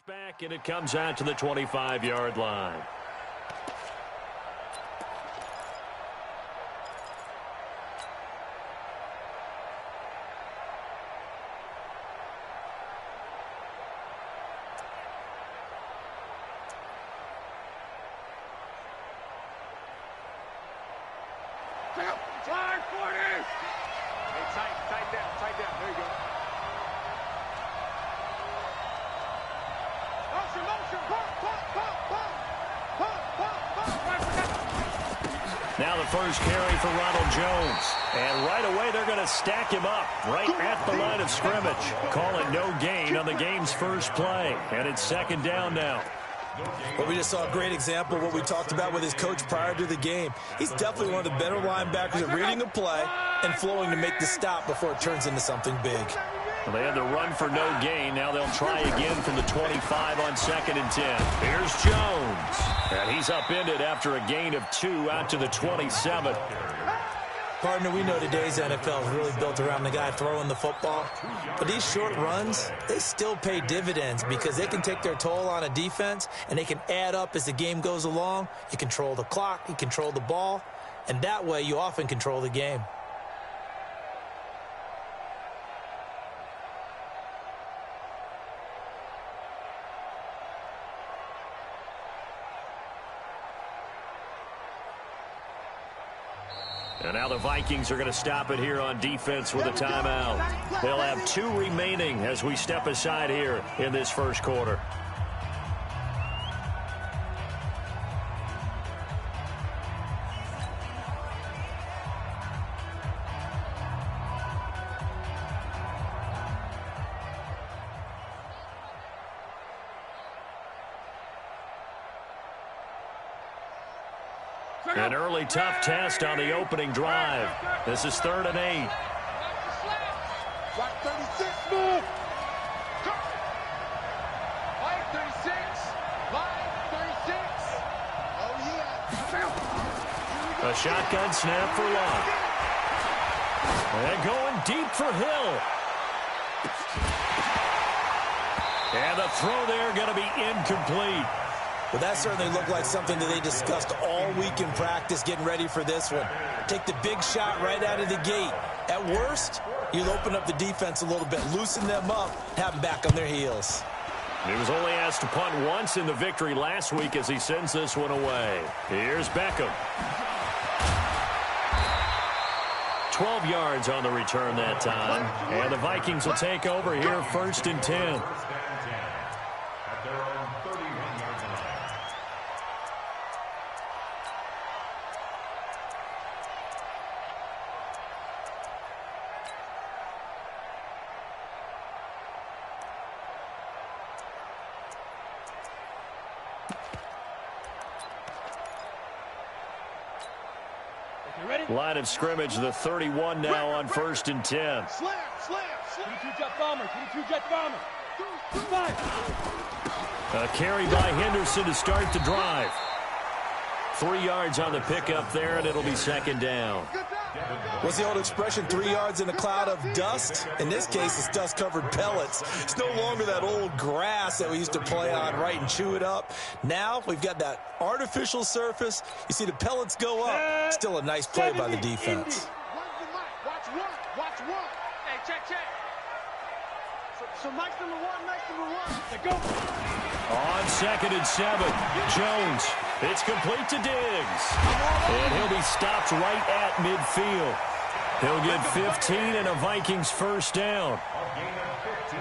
back, and it comes out to the 25-yard line. Tight down. There you go. Now the first carry for Ronald Jones. And right away they're going to stack him up right at the line of scrimmage. Call it no gain on the game's first play. And it's second down now. Well, we just saw a great example of what we talked about with his coach prior to the game. He's definitely one of the better linebackers at reading a play and flowing to make the stop before it turns into something big. Well, they had the run for no gain. Now they'll try again from the 25 on 2nd and 10. Here's Jones. And he's upended after a gain of 2 out to the 27. Partner, we know today's NFL is really built around the guy throwing the football. But these short runs, they still pay dividends because they can take their toll on a defense and they can add up as the game goes along. You control the clock, you control the ball, and that way you often control the game. And now the Vikings are going to stop it here on defense with a timeout. They'll have 2 remaining as we step aside here in this first quarter. An early tough test on the opening drive. This is 3rd and 8. Right 36, move. Line 36. Line 36. Oh, yeah. A shotgun snap for Locke. And going deep for Hill. And the throw there going to be incomplete. Well, that certainly looked like something that they discussed all week in practice getting ready for this one. Take the big shot right out of the gate. At worst, you'll open up the defense a little bit, loosen them up, have them back on their heels. He was only asked to punt once in the victory last week as he sends this one away. Here's Beckham. 12 yards on the return that time. And the Vikings will take over here 1st and 10. Line of scrimmage, the 31 now on 1st and 10. Slam. 22-jet bomber. 22-jet bomber. A carry by Henderson to start the drive. 3 yards on the pickup there, and it'll be 2nd down. What's the old expression, 3 yards in a cloud of dust? In this case, it's dust-covered pellets. It's no longer that old grass that we used to play on, right, and chew it up. Now we've got that artificial surface. You see the pellets go up. Still a nice play by the defense. Watch one. Hey, check. So Mike's number one. They go. On 2nd and 7, Jones. It's complete to Diggs. And he'll be stopped right at midfield. He'll get 15 and a Vikings first down.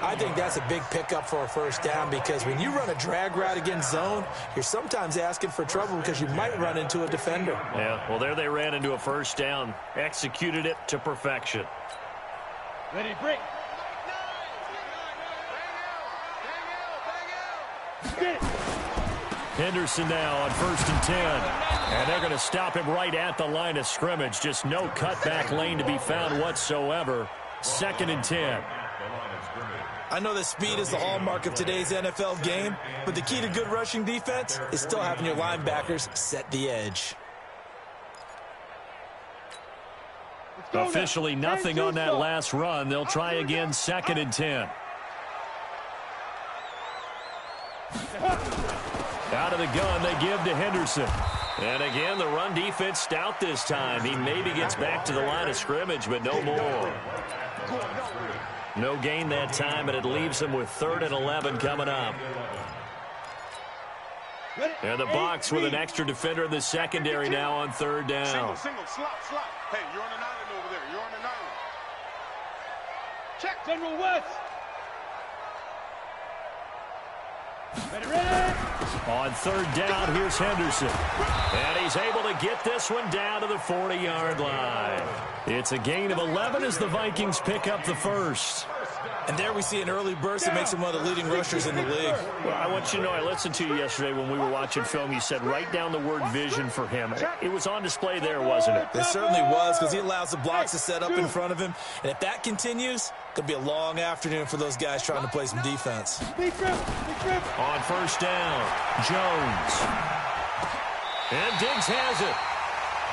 I think that's a big pickup for a first down because when you run a drag route against zone, you're sometimes asking for trouble because you might run into a defender. Yeah, well, there they ran into a first down. Executed it to perfection. Ready, break. Henderson now on 1st and 10. And they're going to stop him right at the line of scrimmage. Just no cutback lane to be found whatsoever. 2nd and 10. I know that speed is the hallmark of today's NFL game, but the key to good rushing defense is still having your linebackers set the edge. Officially nothing on that last run. They'll try again 2nd and 10. Out of the gun, they give to Henderson. And again, the run defense stout this time. He maybe gets back to the line of scrimmage, but no more. No gain that time, and it leaves him with 3rd and 11 coming up. And the box with an extra defender in the secondary now on 3rd down. Single, slot. Hey, you're on an island over there. You're on an island. Check, General West. Ready. On 3rd down, here's Henderson. And he's able to get this one down to the 40-yard line. It's a gain of 11 as the Vikings pick up the first. And there we see an early burst that makes him one of the leading rushers in the league. Well, I want you to know, I listened to you yesterday when we were watching film. You said write down the word vision for him. It was on display there, wasn't it? It certainly was, because he allows the blocks to set up in front of him. And if that continues, it could be a long afternoon for those guys trying to play some defense. Big trip. On 1st down, Jones. And Diggs has it.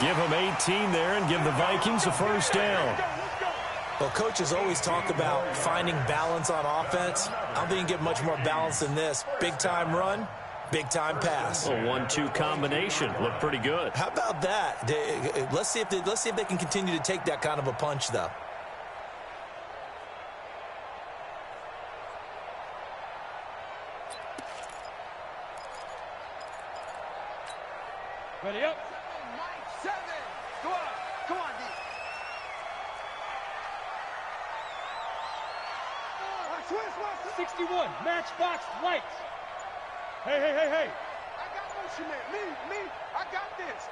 Give him 18 there and give the Vikings a 1st down. Well, coaches always talk about finding balance on offense. I don't think you can get much more balance than this. Big-time run, big-time pass. A 1-2 combination. Looked pretty good. How about that? Let's see if they can continue to take that kind of a punch, though. Ready up. Come on, D. 61, matchbox lights. Hey. I got motion man. Me. I got this.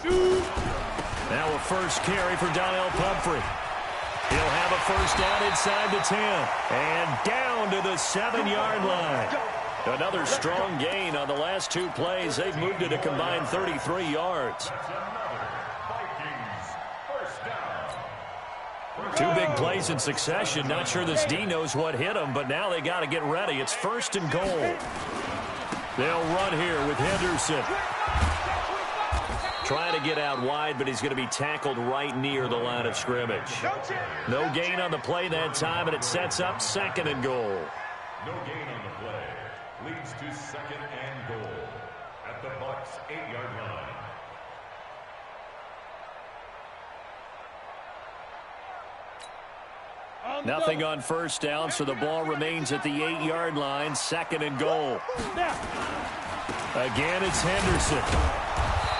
Shoot. Now a 1st carry for Donnell Pumphrey. He'll have a 1st down inside the 10. And down to the 7-yard line. Another strong gain on the last 2 plays. They've moved it a combined 33 yards. 2 big plays in succession. Not sure this D knows what hit him, but now they got to get ready. It's 1st and goal. They'll run here with Henderson. Trying to get out wide, but he's going to be tackled right near the line of scrimmage. No gain on the play that time, and it sets up 2nd and goal. No gain on the play. Leads to 2nd and goal at the Bucs' 8-yard line. Nothing on 1st down, so the ball remains at the 8-yard line. 2nd and goal. Again, it's Henderson.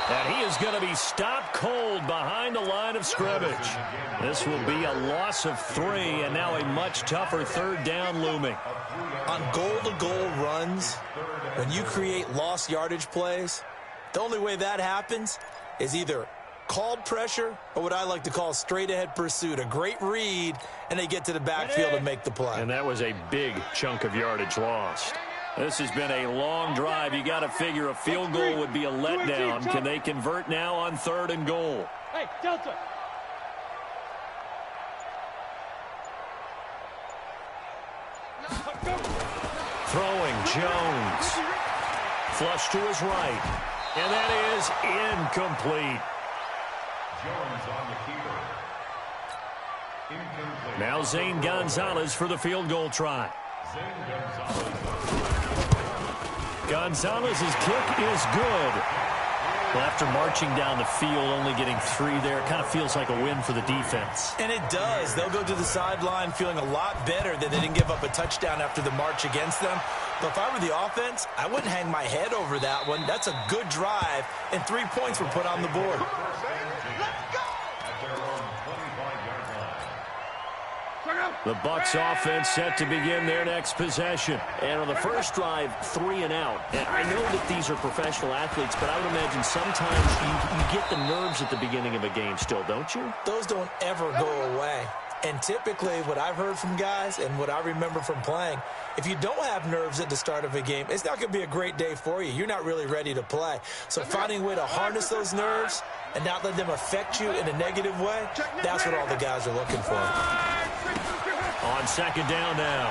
And he is going to be stopped cold behind the line of scrimmage. This will be a loss of 3, and now a much tougher 3rd down looming. On goal-to-goal runs, when you create lost yardage plays, the only way that happens is either called pressure or what I like to call straight-ahead pursuit. A great read, and they get to the backfield and make the play. And that was a big chunk of yardage lost. This has been a long drive. You got to figure a field goal would be a letdown. Can they convert now on 3rd and goal? Hey, Delta. Throwing Jones. Flush to his right. And that is incomplete. Jones on the keeper. Incomplete. Now Zane Gonzalez for the field goal try. Gonzalez's kick is good. Well, after marching down the field, only getting 3 there, it kind of feels like a win for the defense. And it does. They'll go to the sideline feeling a lot better that they didn't give up a touchdown after the march against them. But if I were the offense, I wouldn't hang my head over that one. That's a good drive, and 3 points were put on the board. The Bucs offense set to begin their next possession. And on the first drive, 3 and out. And I know that these are professional athletes, but I would imagine sometimes you get the nerves at the beginning of a game still, don't you? Those don't ever go away. And typically what I've heard from guys and what I remember from playing, if you don't have nerves at the start of a game, it's not going to be a great day for you. You're not really ready to play. So finding a way to harness those nerves and not let them affect you in a negative way, that's what all the guys are looking for. On 2nd down now,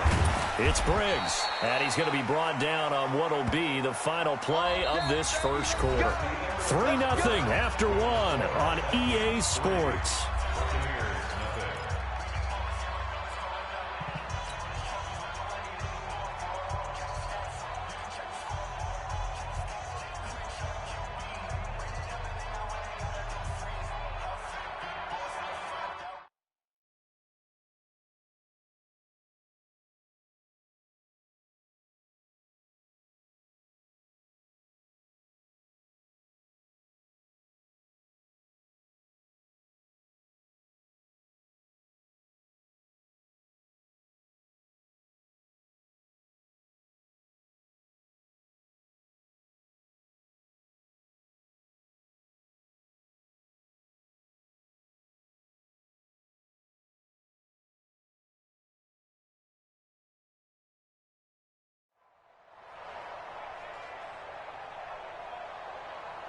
it's Briggs. And he's going to be brought down on what will be the final play of this first quarter. 3-0 after 1 on EA Sports.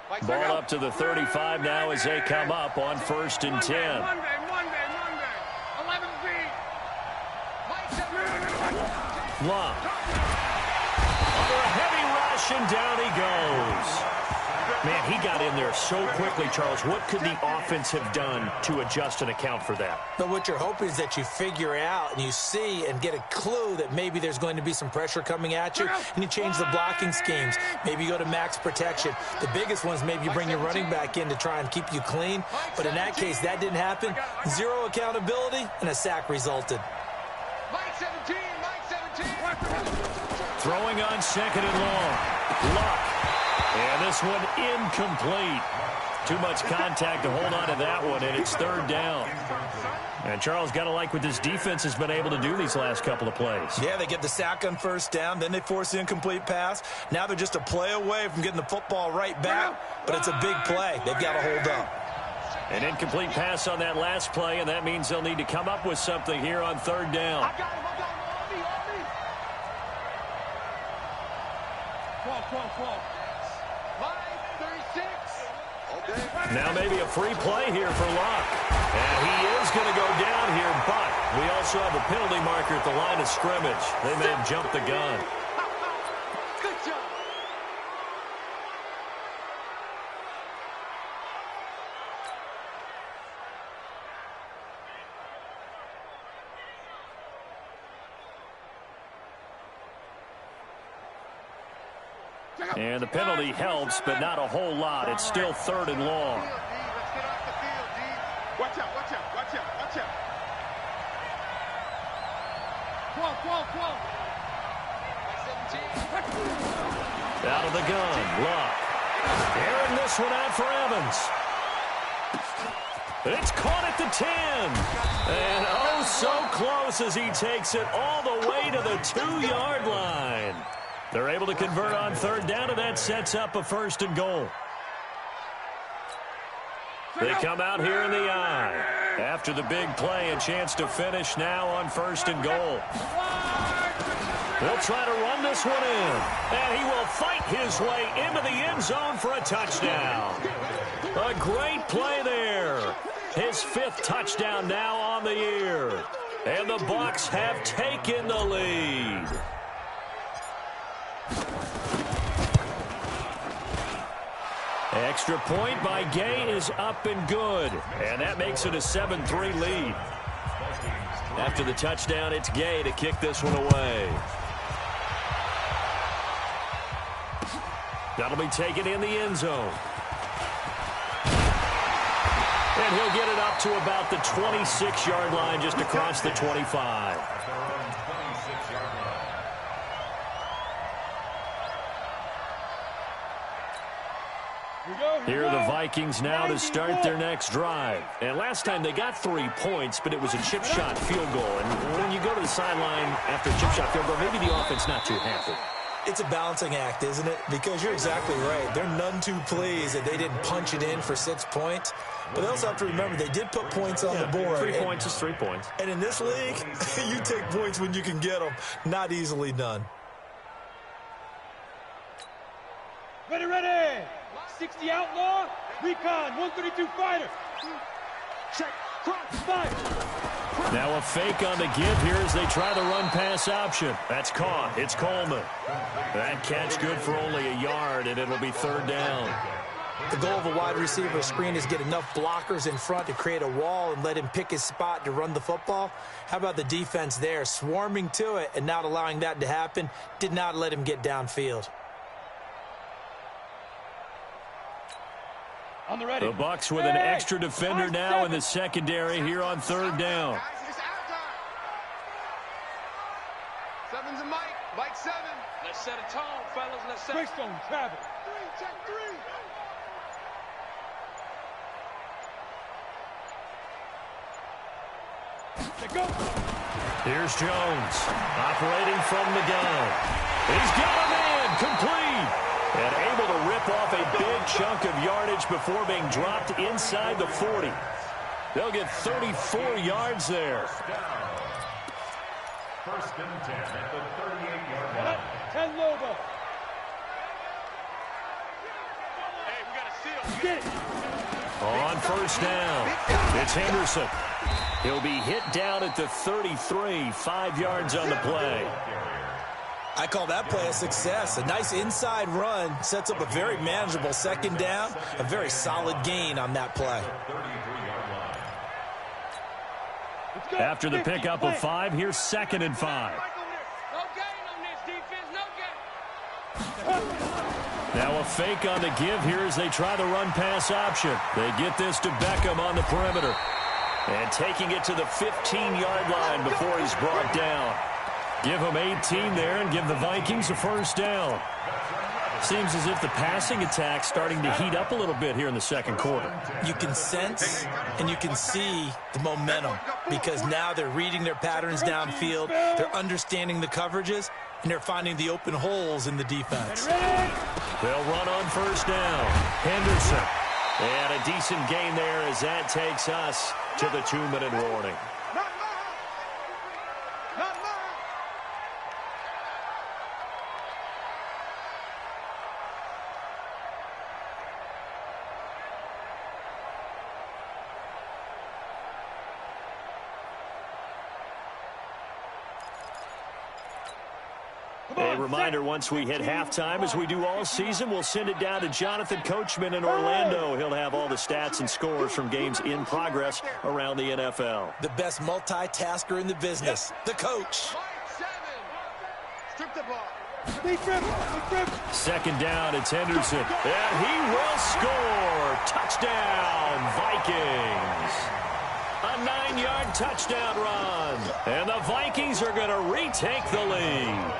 Ball up to the 35 now as they come up on 1st and 10. Monday. 11 feet. Love. Under a heavy rush, and down he goes. Man, he got in there so quickly, Charles. What could the offense have done to adjust and account for that? But what you're hoping is that you figure out and you see and get a clue that maybe there's going to be some pressure coming at you, and you change the blocking schemes. Maybe you go to max protection. The biggest one is maybe you bring your running back in to try and keep you clean. But in that case, that didn't happen. Zero accountability, and a sack resulted. Mike 17. Throwing on 2nd and long. Luck. And this one incomplete. Too much contact to hold on to that one, and it's 3rd down. And Charles, got to like what this defense has been able to do these last couple of plays. Yeah, they get the sack on 1st down, then they force the incomplete pass. Now they're just a play away from getting the football right back, but it's a big play. They've got to hold up. An incomplete pass on that last play, and that means they'll need to come up with something here on 3rd down. I got him. On me. 12. 5:36. Okay. Now maybe a free play here for Locke. And he is going to go down here, but we also have a penalty marker at the line of scrimmage. They may have jumped the gun. Good job. And the penalty helps, but not a whole lot. It's still 3rd and long. Let's get off the field, D. Watch out. 12. 17. Out of the gun, Luck. Airing this one out for Evans. It's caught at the 10. And oh, so close as he takes it all the way to the 2-yard line. They're able to convert on 3rd down, and that sets up a 1st and goal. They come out here in the eye. After the big play, a chance to finish now on 1st and goal. They'll try to run this one in, and he will fight his way into the end zone for a touchdown. A great play there. His 5th touchdown now on the year. And the Bucs have taken the lead. Extra point by Gay is up and good. And that makes it a 7-3 lead. After the touchdown, it's Gay to kick this one away. That'll be taken in the end zone. And he'll get it up to about the 26-yard line, just across the 25. Here are the Vikings now to start their next drive. And last time they got 3 points, but it was a chip shot field goal. And when you go to the sideline after a chip shot field goal, maybe the offense not too happy. It's a balancing act, isn't it? Because you're exactly right. They're none too pleased that they didn't punch it in for 6 points. But they also have to remember they did put points on the board. 3 points is 3 points. And in this league, you take points when you can get them. Not easily done. Ready. 60 outlaw. Recon. 132 fighter. Check. Cross. Fire. Now a fake on the give here as they try the run-pass option. That's caught. It's Coleman. That catch good for only a yard, and it'll be 3rd down. The goal of a wide receiver screen is get enough blockers in front to create a wall and let him pick his spot to run the football. How about the defense there, swarming to it and not allowing that to happen? Did not let him get downfield. On the ready. The Bucs with an extra defender now in the secondary here on 3rd down. It's out time. 7's a Mike. Mike 7. Let's set a tone, fellas. Let's set. Greystone, travel. 3. Check 3. Let go. Here's Jones operating from the gun. He's got a man complete. And able to rip off a big chunk of yardage before being dropped inside the 40. They'll get 34 yards there. 1st and 10 at the 38-yard line. 10 Lobo. Hey, we got a On first down, it's Henderson. He'll be hit down at the 33, 5 yards on the play. I call that play a success. A nice inside run sets up a very manageable second down, a very solid gain on that play. After the pickup of 5, here's 2nd and 5. No gain on this defense, no gain. Now a fake on the give here as they try the run-pass option. They get this to Beckham on the perimeter. And taking it to the 15-yard line before he's brought down. Give him 18 there and give the Vikings a first down. Seems as if the passing attack's starting to heat up a little bit here in the second quarter. You can sense and you can see the momentum because now they're reading their patterns downfield, they're understanding the coverages, and they're finding the open holes in the defense. They'll run on first down. Henderson. And a decent gain there as that takes us to the 2-minute warning. A reminder, once we hit halftime, as we do all season, we'll send it down to Jonathan Coachman in Orlando. He'll have all the stats and scores from games in progress around the NFL. The best multitasker in the business, the coach. Strip the ball. Second down, it's Henderson. And he will score. Touchdown, Vikings. A 9-yard touchdown run. And the Vikings are going to retake the lead.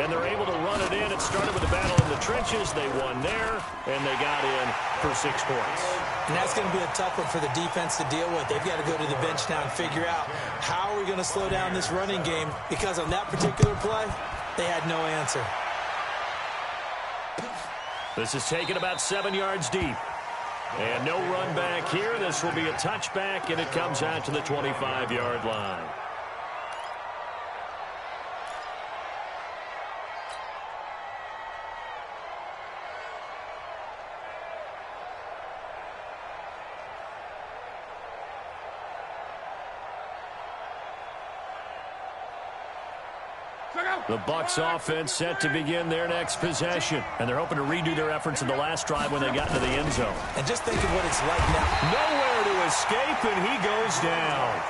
And they're able to run it in. It started with a battle in the trenches. They won there, and they got in for 6 points. And that's going to be a tough one for the defense to deal with. They've got to go to the bench now and figure out how are we going to slow down this running game, because on that particular play, they had no answer. This is taken about 7 yards deep. And no run back here. This will be a touchback, and it comes out to the 25-yard line. The Bucs offense set to begin their next possession. And they're hoping to redo their efforts in the last drive when they got into the end zone. And just think of what it's like now. Nowhere to escape, and he goes down.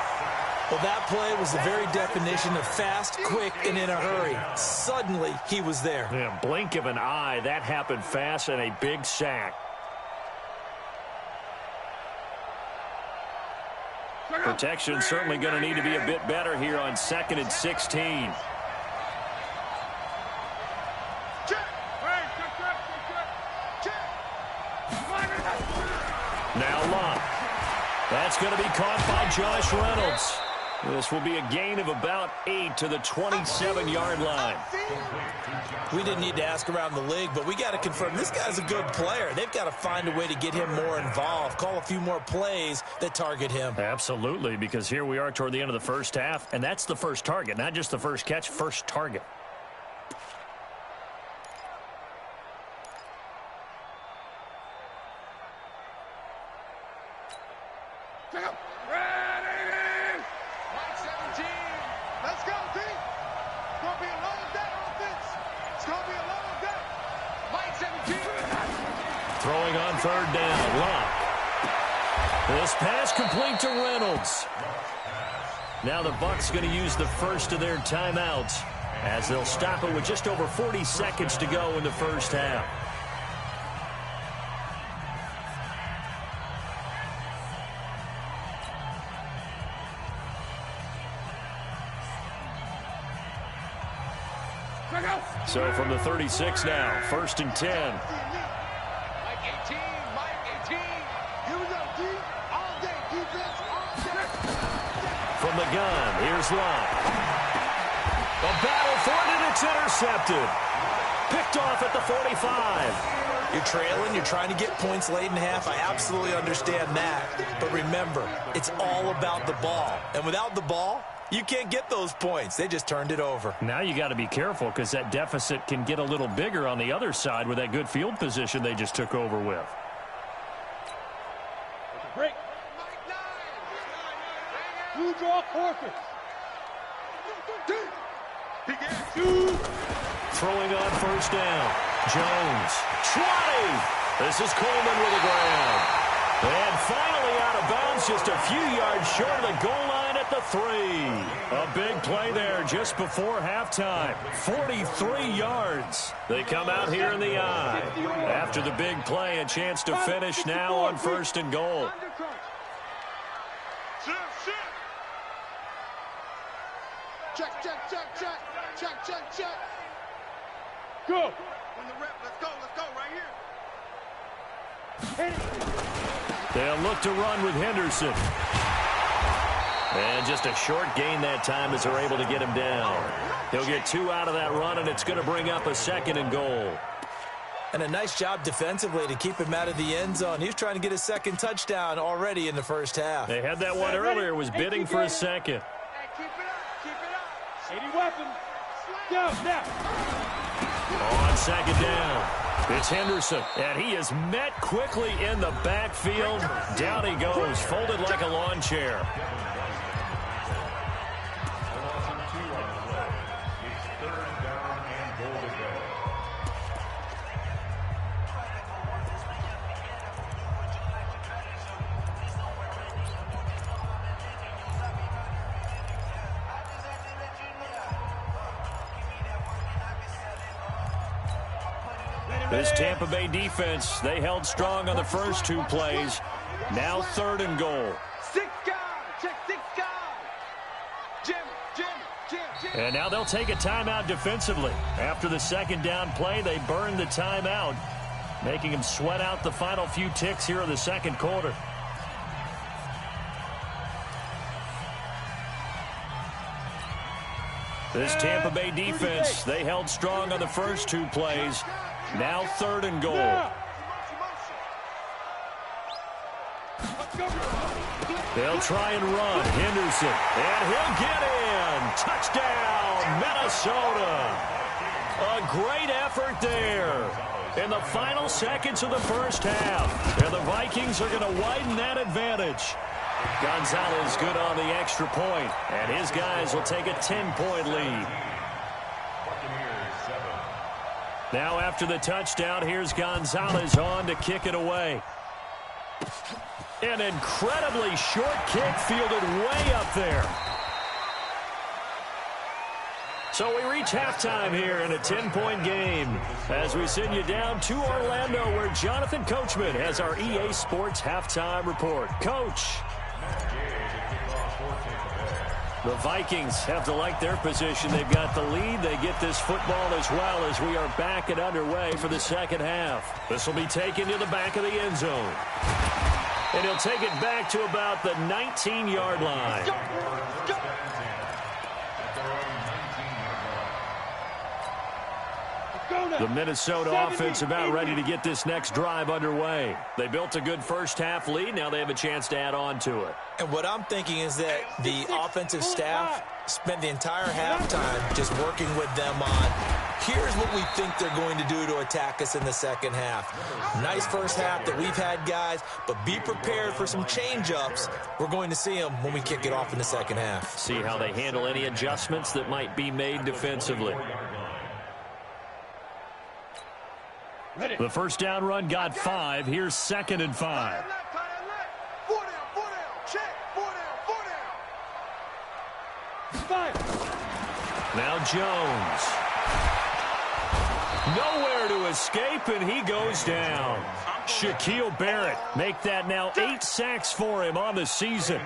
Well, that play was the very definition of fast, quick, and in a hurry. Suddenly, he was there. Yeah, blink of an eye, that happened fast, and a big sack. Protection certainly going to need to be a bit better here on 2nd and 16. Now Lott. That's going to be caught by Josh Reynolds. This will be a gain of about 8 to the 27-yard line. We didn't need to ask around the league, but we got to confirm this guy's a good player. They've got to find a way to get him more involved, call a few more plays that target him. Absolutely, because here we are toward the end of the first half, and that's the first target, not just the first catch, first target. Throwing on third down, Lott. This pass complete to Reynolds. Now the Bucs going to use the first of their timeouts as they'll stop it with just over 40 seconds to go in the first half. So from the 36 now, 1st and 10. From the gun, here's Lott. A battle for it, and it's intercepted. Picked off at the 45. You're trailing, you're trying to get points late in half. I absolutely understand that. But remember, it's all about the ball. And without the ball, you can't get those points. They just turned it over. Now you got to be careful because that deficit can get a little bigger on the other side with that good field position they just took over with. 2 draw forfeits. Throwing on first down. Jones. 20. This is Coleman with the ground. And finally out of bounds, just a few yards short of the goal line at the 3. A big play there just before halftime. 43 yards. They come out here in the eye. After the big play, a chance to finish now on first and goal. Check, check, check, check. Check, check, check. Go. When the rep, let's go right here. They'll look to run with Henderson. And just a short gain that time as they're able to get him down. He'll get 2 out of that run, and it's going to bring up a second and goal. And a nice job defensively to keep him out of the end zone. He was trying to get his second touchdown already in the first half. They had that one earlier, was bidding for a second. Hey, keep it up. 80 weapons. Go, now. On second down, it's Henderson, and he is met quickly in the backfield. Down he goes, folded like a lawn chair. This Tampa Bay defense, they held strong on the first 2 plays. Now 3rd and goal. 6 guys. Check 6 guys. Jim. And now they'll take a timeout defensively. After the second down play, they burned the timeout, making them sweat out the final few ticks here in the second quarter. This Tampa Bay defense, they held strong on the first 2 plays. Now 3rd and goal. They'll try and run. Henderson. And he'll get in. Touchdown, Minnesota. A great effort there in the final seconds of the first half. And the Vikings are going to widen that advantage. Gonzalez good on the extra point, and his guys will take a 10-point lead. Now after the touchdown, here's Gonzalez on to kick it away. An incredibly short kick fielded way up there. So we reach halftime here in a 10-point game as we send you down to Orlando where Jonathan Coachman has our EA Sports halftime report. Coach. The Vikings have to like their position. They've got the lead. They get this football as well as we are back and underway for the second half. This will be taken to the back of the end zone. And he'll take it back to about the 19-yard line. The Minnesota offense about ready to get this next drive underway. They built a good first half lead. Now they have a chance to add on to it. And what I'm thinking is that the offensive staff spent the entire halftime just working with them on, here's what we think they're going to do to attack us in the second half. Nice first half that we've had, guys, but be prepared for some change-ups. We're going to see them when we kick it off in the second half. See how they handle any adjustments that might be made defensively. The first down run got 5. Here's 2nd and 5. 4 down. Check. 4 down. Now Jones. Nowhere to escape, and he goes down. Shaquille Barrett make that now 8 sacks for him on the season.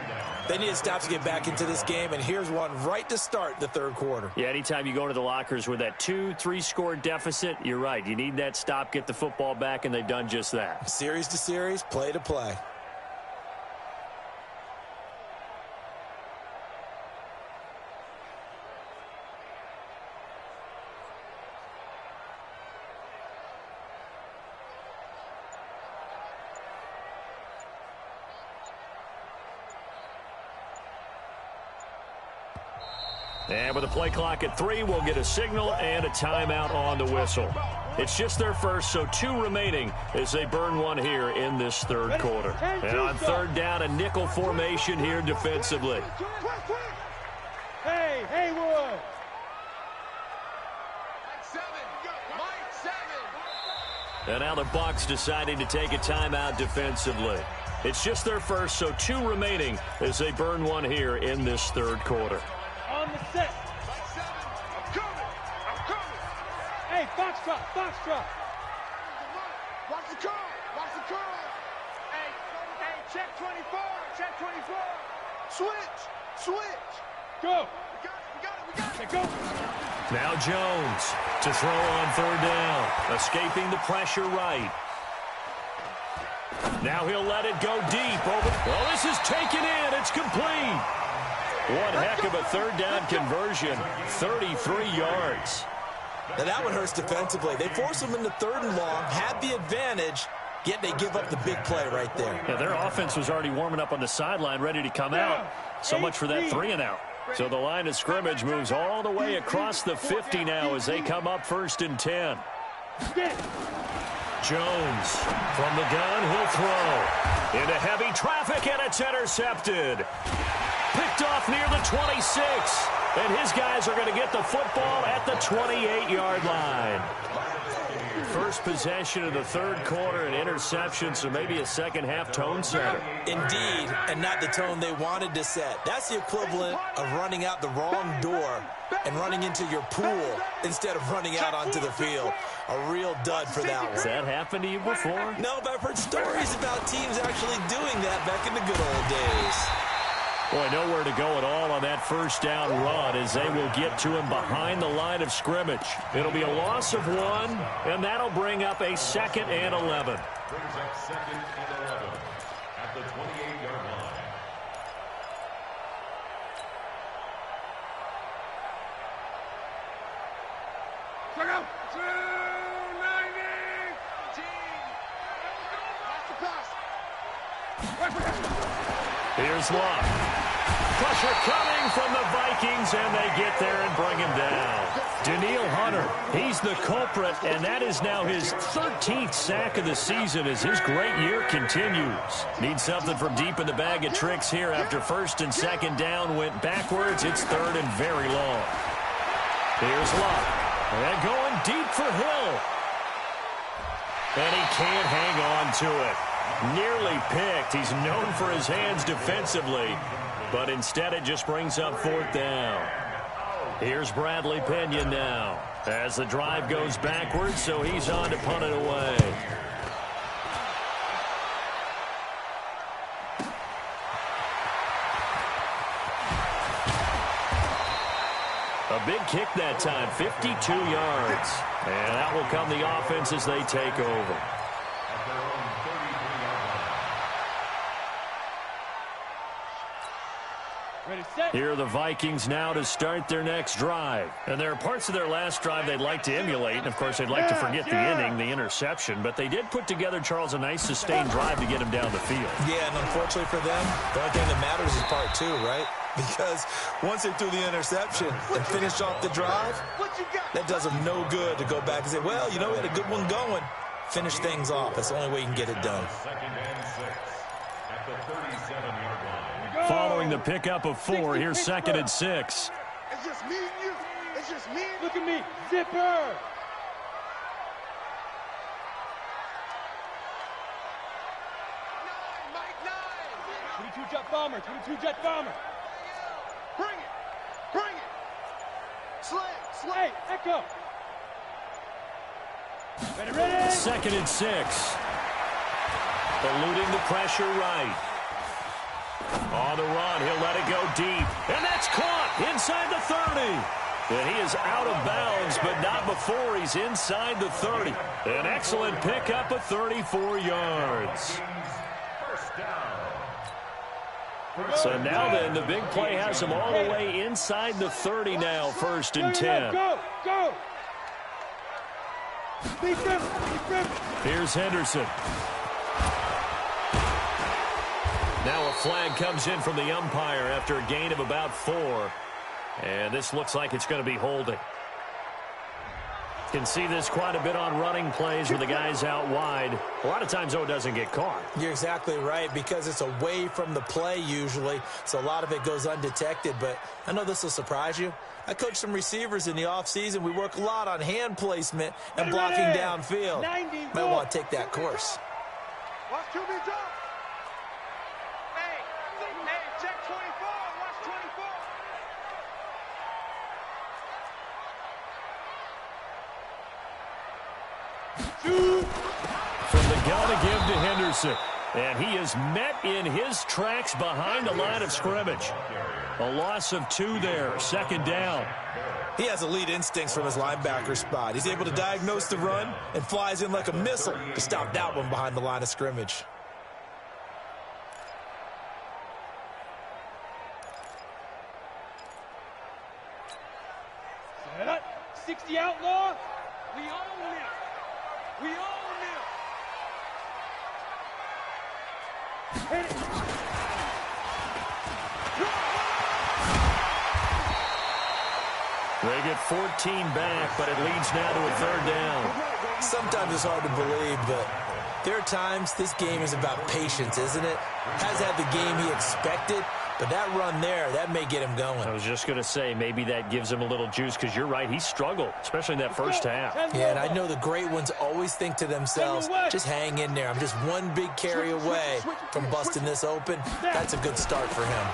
They need to stop to get back into this game, and here's one right to start the third quarter. Yeah, anytime you go into the lockers with that 2-3 score deficit, you're right. You need that stop, get the football back, and they've done just that. Series to series, play to play. And with the play clock at 3, we'll get a signal and a timeout on the whistle. It's just their first, so 2 remaining as they burn one here in this third quarter. And on third down, a nickel formation here defensively. Hey, Haywood. And now the Bucs deciding to take a timeout defensively. It's just their first, so 2 remaining as they burn one here in this third quarter. On the set. I'm coming. Hey, Foxtrot. Watch the curl. Hey, check 24. Switch. Go. We got it. Go. Now Jones to throw on third down. Escaping the pressure right. Now he'll let it go deep. Well, this is taken in. It's complete. One heck of a third down conversion. 33 yards. Now that one hurts defensively. They force them into third and long, had the advantage, yet they give up the big play right there. Yeah, their offense was already warming up on the sideline, ready to come out. So much for that 3-and-out. So the line of scrimmage moves all the way across the 50 now as they come up 1st and 10. Jones from the gun, he'll throw. Into heavy traffic, and it's intercepted. Picked off near the 26. And his guys are going to get the football at the 28-yard line. First possession of the third quarter, an interception, so maybe a second-half tone setter. Indeed, and not the tone they wanted to set. That's the equivalent of running out the wrong door and running into your pool instead of running out onto the field. A real dud for that one. Has that happened to you before? No, but I've heard stories about teams actually doing that back in the good old days. Boy, nowhere to go at all on that first down run as they will get to him behind the line of scrimmage. It'll be a loss of 1, and that'll bring up a 2nd and 11. Brings up 2nd and 11 at the 28-yard line. Check out. 290. Pass the pass. Here's Love. Pressure coming from the Vikings, and they get there and bring him down. Danielle Hunter, he's the culprit, and that is now his 13th sack of the season as his great year continues. Needs something from deep in the bag of tricks here after 1st and 2nd down went backwards. It's 3rd and very long. Here's Love. And going deep for Hill. And he can't hang on to it. Nearly picked. He's known for his hands defensively, but instead it just brings up 4th down. Here's Bradley Pena now as the drive goes backwards, so he's on to punt it away. A big kick that time, 52 yards. And that will come the offense as they take over. Here are the Vikings now to start their next drive. And there are parts of their last drive they'd like to emulate. And, of course, they'd like to forget the inning, the interception. But they did put together, Charles, a nice sustained drive to get him down the field. Yeah, and unfortunately for them, the only thing that matters is part 2, right? Because once they threw the interception and finished off the drive, that does them no good to go back and say, well, you know, we had a good one going. Finish things off. That's the only way you can get it done. 2nd and 6 at the 37-yard line. Following the pickup of 4, here's 2nd and 6. It's just me and you. It's just me. Look at me. Zipper. Mike 9. 22 jet bomber. 22 jet bomber. Bring it. Slay. Echo. Ready. 2nd and 6. Eluding the pressure right. On the run, he'll let it go deep. And that's caught inside the 30. And he is out of bounds, but not before he's inside the 30. An excellent pickup of 34 yards. So now then, the big play has him all the way inside the 30 now, 1st and 10. Go. Here's Henderson. Now a flag comes in from the umpire after a gain of about 4. And this looks like it's going to be holding. Can see this quite a bit on running plays with the guys out wide. A lot of times, though, it doesn't get caught. You're exactly right, because it's away from the play usually, so a lot of it goes undetected. But I know this will surprise you. I coach some receivers in the offseason. We work a lot on hand placement and blocking downfield. Might want to take that course. Watch QB drop. Hey, check 24. Watch 24. From the gun to give to Henderson. And he is met in his tracks behind the line of scrimmage. A loss of 2 there, 2nd down. He has elite instincts from his linebacker spot. He's able to diagnose the run and flies in like a missile to stop that one behind the line of scrimmage. Set up. 60 outlaw. We own them. We own them. Hit it. They get 14 back, but it leads now to a 3rd down. Sometimes it's hard to believe, but there are times this game is about patience, isn't it? Has had the game he expected, but that run there, that may get him going. I was just going to say, maybe that gives him a little juice, because you're right, he struggled, especially in that first half. Yeah, and I know the great ones always think to themselves, just hang in there. I'm just one big carry away from busting this open. That's a good start for him.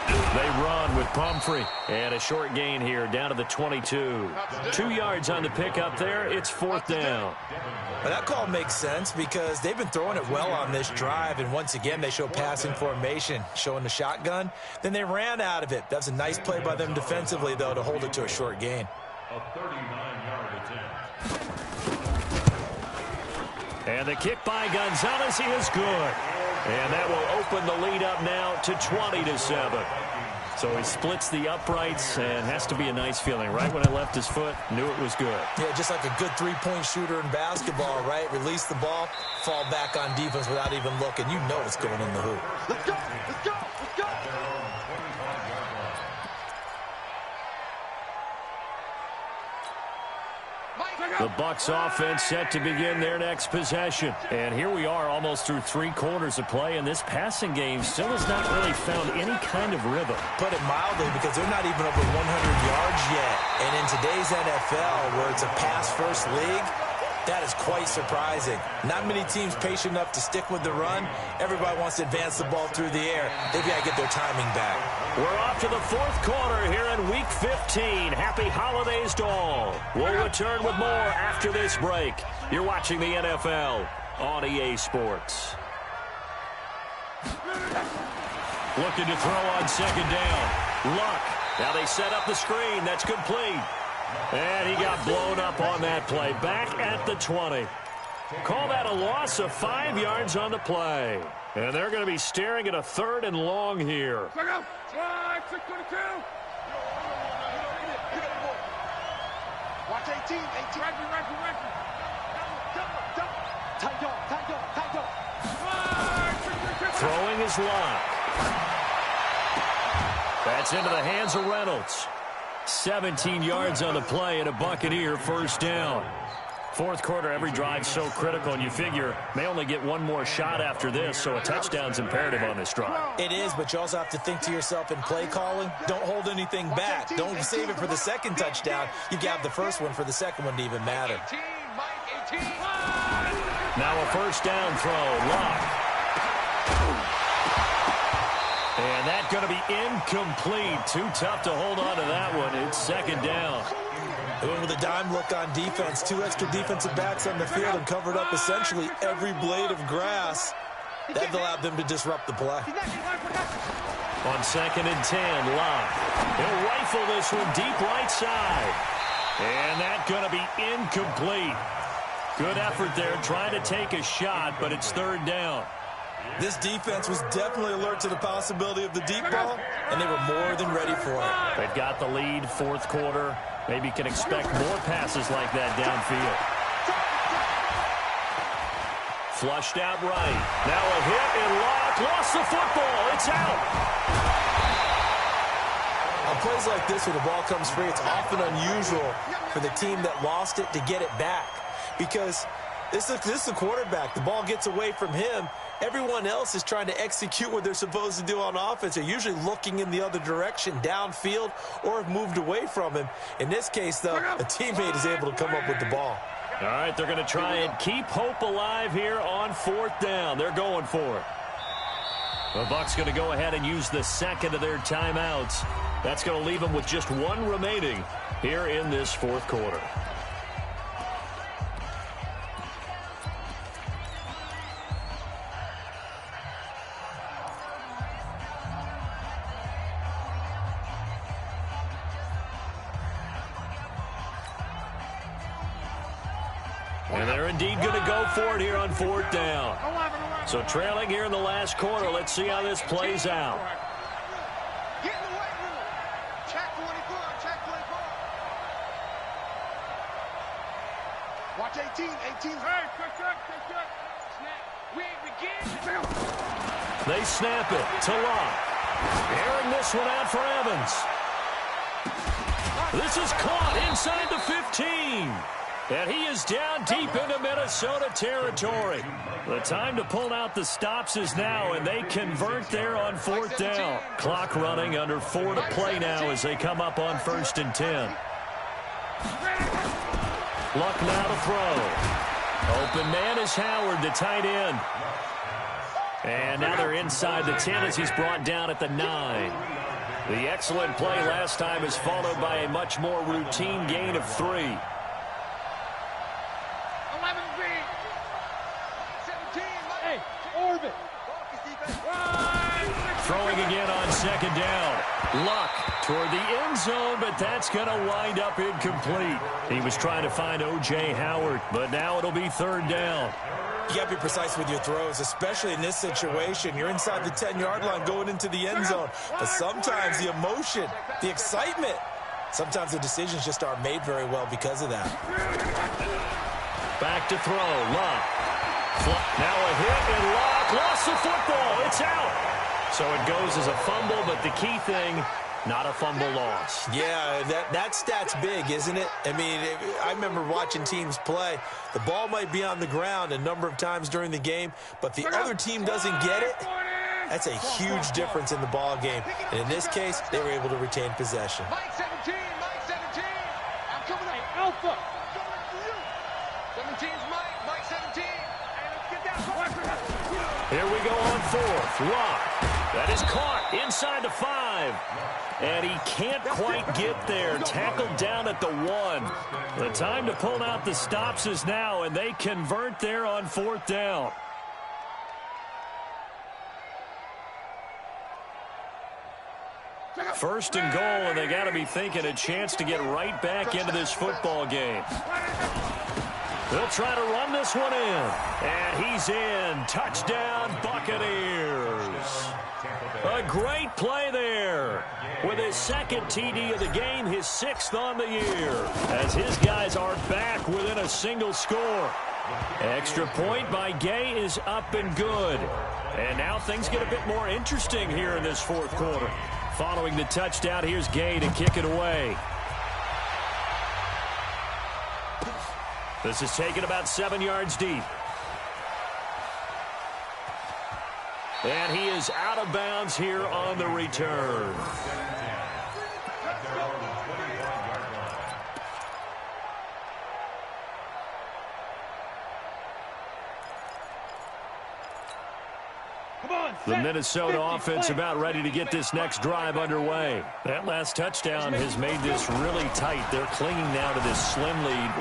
They run with Pumphrey, and a short gain here down to the 22. 2 yards on the pickup there. It's 4th down. Well, that call makes sense because they've been throwing it well on this drive, and once again they show passing formation, showing the shotgun. Then they ran out of it. That was a nice play by them defensively, though, to hold it to a short gain. A 39-yard attempt. And the kick by Gonzalez, he is good. And that will open the lead up now to 20-7. So he splits the uprights, and has to be a nice feeling. Right when I left his foot, knew it was good. Yeah, just like a good three-point shooter in basketball, right? Release the ball, fall back on defense without even looking. You know it's going in the hoop. Let's go. Let's go. Let's go. The Bucs offense set to begin their next possession. And here we are almost through 3 quarters of play, and this passing game still has not really found any kind of rhythm. Put it mildly, because they're not even over 100 yards yet. And in today's NFL, where it's a pass-first league, that is quite surprising. Not many teams patient enough to stick with the run. Everybody wants to advance the ball through the air. They've got to get their timing back. We're off to the 4th quarter here in Week 15. Happy holidays to all. We'll return with more after this break. You're watching the NFL on EA Sports. Looking to throw on 2nd down. Luck. Now they set up the screen. That's complete. And he got blown up on that play. Back at the 20. Call that a loss of 5 yards on the play. And they're going to be staring at a 3rd and long here. Slide, 622. Watch 18. 18. Right. Tight up. Throwing his lock. That's into the hands of Reynolds. 17 yards on the play and a Buccaneer 1st down. 4th quarter, every drive so critical, and you figure may only get one more shot after this, so a touchdown's imperative on this drive. It is, but you also have to think to yourself in play calling, don't hold anything back. Don't save it for the 2nd touchdown. You got the first one for the 2nd one to even matter. 18. Now a 1st down throw. Lock. And that's going to be incomplete. Too tough to hold on to that one. It's 2nd down. They went with a dime look on defense. 2 extra defensive backs on the field and covered up essentially every blade of grass. That allowed them to disrupt the play. On 2nd and 10, Lock. He'll rifle this one deep right side. And that's going to be incomplete. Good effort there, trying to take a shot, but it's 3rd down. This defense was definitely alert to the possibility of the deep ball, and they were more than ready for it. They've got the lead, 4th quarter. Maybe can expect more passes like that downfield. Flushed out right. Now a hit and Lock lost the football. It's out. On plays like this where the ball comes free, it's often unusual for the team that lost it to get it back. Because this is the quarterback. The ball gets away from him. Everyone else is trying to execute what they're supposed to do on offense. They're usually looking in the other direction, downfield, or have moved away from him. In this case, though, a teammate is able to come up with the ball. All right, they're going to try and keep hope alive here on 4th down. They're going for it. The Bucs going to go ahead and use the second of their timeouts. That's going to leave them with just one remaining here in this 4th quarter. And they're indeed going to go for it here on 4th down. So trailing here in the last quarter. Let's see how this plays out. Get in the weight room. Check 24. Check 24. Watch 18. 18. Hey, check. Snap. We ain't begin. They snap it to Locke. Airing this one out for Evans. This is caught inside the 15. And he is down deep into Minnesota territory. The time to pull out the stops is now, and they convert there on 4th down. Clock running, under 4 to play now as they come up on 1st and 10. Luck now to throw. Open man is Howard, the tight end. And now they're inside the 10 as he's brought down at the 9. The excellent play last time is followed by a much more routine gain of 3. Throwing again on 2nd down. Luck toward the end zone, but that's going to wind up incomplete. He was trying to find O.J. Howard, but now it'll be 3rd down. You got to be precise with your throws, especially in this situation. You're inside the 10-yard line going into the end zone. But sometimes the emotion, the excitement, sometimes the decisions just aren't made very well because of that. Back to throw. Luck. Now a hit, and Luck lost the football. It's out. So it goes as a fumble, but the key thing, not a fumble loss. Yeah, that stat's big, isn't it? I mean, I remember watching teams play. The ball might be on the ground a number of times during the game, but the other team doesn't get it. That's a huge difference in the ball game. And in this case, they were able to retain possession. Mike 17. Mike 17. I'm coming up. Alpha. I'm coming up for you. 17's Mike. Mike 17. Hey, let's get that. Here we go on 4th. Luck. That is caught inside the 5. And he can't quite get there. Tackled down at the 1. The time to pull out the stops is now, and they convert there on 4th down. First and goal, and they got to be thinking a chance to get right back into this football game. They'll try to run this one in. And he's in. Touchdown, Buccaneers. A great play there. With his 2nd TD of the game, his 6th on the year. As his guys are back within a single score. Extra point by Gay is up and good. And now things get a bit more interesting here in this 4th quarter. Following the touchdown, here's Gay to kick it away. This is taken about 7 yards deep. And he is out of bounds here on the return. The Minnesota offense about ready to get this next drive underway. That last touchdown has made this really tight. They're clinging now to this slim lead.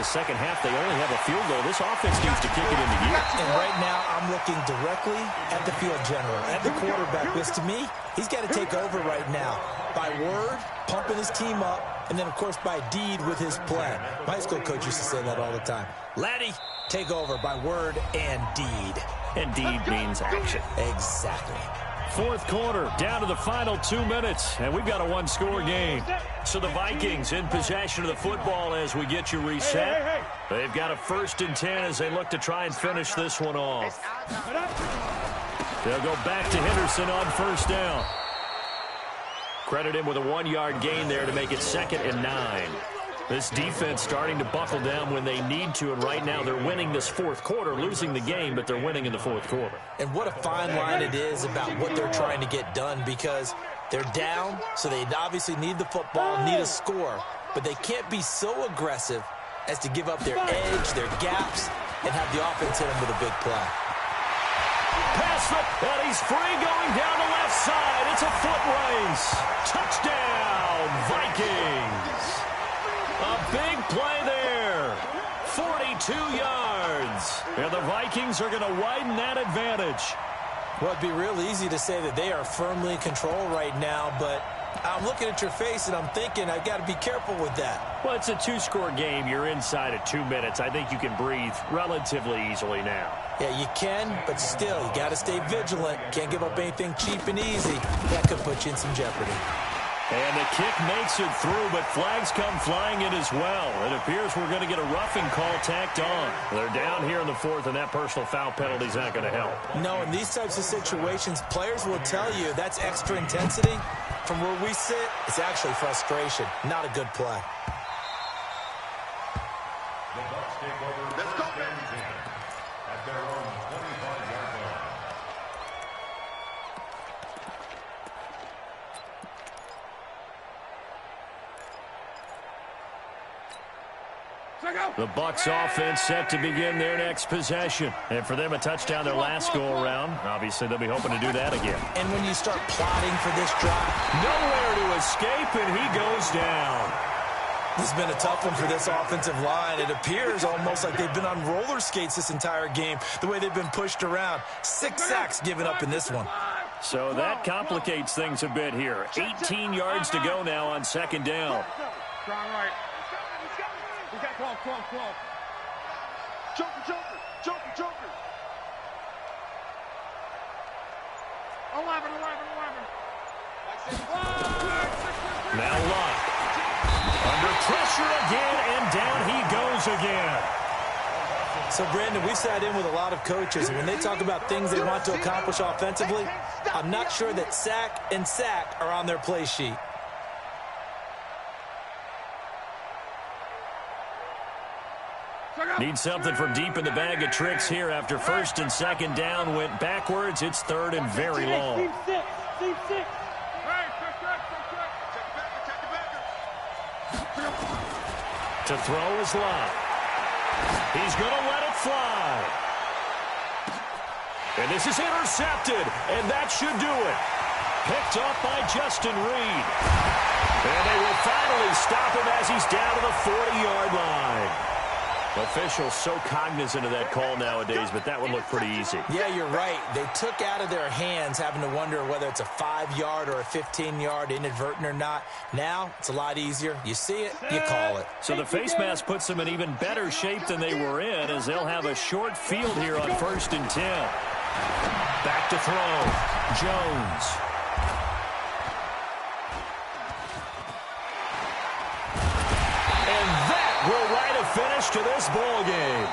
Second half, they only have a field goal. This offense needs to kick it into gear. And right now, I'm looking directly at the field general, at the quarterback, because to me, he's got to take over right now. By word, pumping his team up, and then, of course, by deed with his plan. My school coach used to say that all the time. Laddie, take over by word and deed. And deed means action. Exactly. 4th quarter, down to the final 2 minutes, and we've got a one-score game. So the Vikings in possession of the football as we get you reset. They've got a 1st and 10 as they look to try and finish this one off. They'll go back to Henderson on 1st down. Credit him with a 1-yard gain there to make it 2nd and 9. This defense starting to buckle down when they need to, and right now they're winning this fourth quarter, losing the game, but they're winning in the fourth quarter. And what a fine line it is about what they're trying to get done, because they're down, so they obviously need the football, need a score, but they can't be so aggressive as to give up their edge, their gaps, and have the offense hit them with a big play. Pass it, and he's free going down the left side. It's a foot race. Touchdown, Vikings. A big play there. 42 yards. And the Vikings are going to widen that advantage. Well, it'd be real easy to say that they are firmly in control right now, but I'm looking at your face and I'm thinking I've got to be careful with that. Well, it's a 2-score game. You're inside at 2 minutes. I think you can breathe relatively easily now. Yeah, you can, but still, you got to stay vigilant. Can't give up anything cheap and easy. That could put you in some jeopardy. And the kick makes it through, but flags come flying in as well. It appears we're going to get a roughing call tacked on. They're down here in the fourth, and that personal foul penalty is not going to help. No, in these types of situations, players will tell you that's extra intensity. From where we sit, it's actually frustration, not a good play. The Bucs take over. Let's go. At their own 25-yard line. The Bucs offense set to begin their next possession. And for them, a touchdown their last go-around. Obviously, they'll be hoping to do that again. And when you start plotting for this drive, nowhere to escape, and he goes down. This has been a tough one for this offensive line. It appears almost like they've been on roller skates this entire game, the way they've been pushed around. 6 sacks given up in this one. So that complicates things a bit here. 18 yards to go now on 2nd down. Strong right. He's got 12. Joker. 11. Now Lott. Under pressure again, and down he goes again. So, Brandon, we've sat in with a lot of coaches, and when they talk about things they want to accomplish offensively, I'm not sure that sack and sack are on their play sheet. Need something from deep in the bag of tricks here after 1st and 2nd down went backwards. It's 3rd and very long. Team 6. To throw is Lott. He's going to let it fly. And this is intercepted, and that should do it. Picked up by Justin Reed. And they will finally stop him as he's down to the 40-yard line. Officials so cognizant of that call nowadays, but that would look pretty easy. Yeah, you're right. They took out of their hands having to wonder whether it's a 5-yard or a 15-yard, inadvertent or not. Now, it's a lot easier. You see it, you call it. So the face mask puts them in even better shape than they were in, as they'll have a short field here on 1st and 10. Back to throw. Jones. And that will write a finish to this ball game.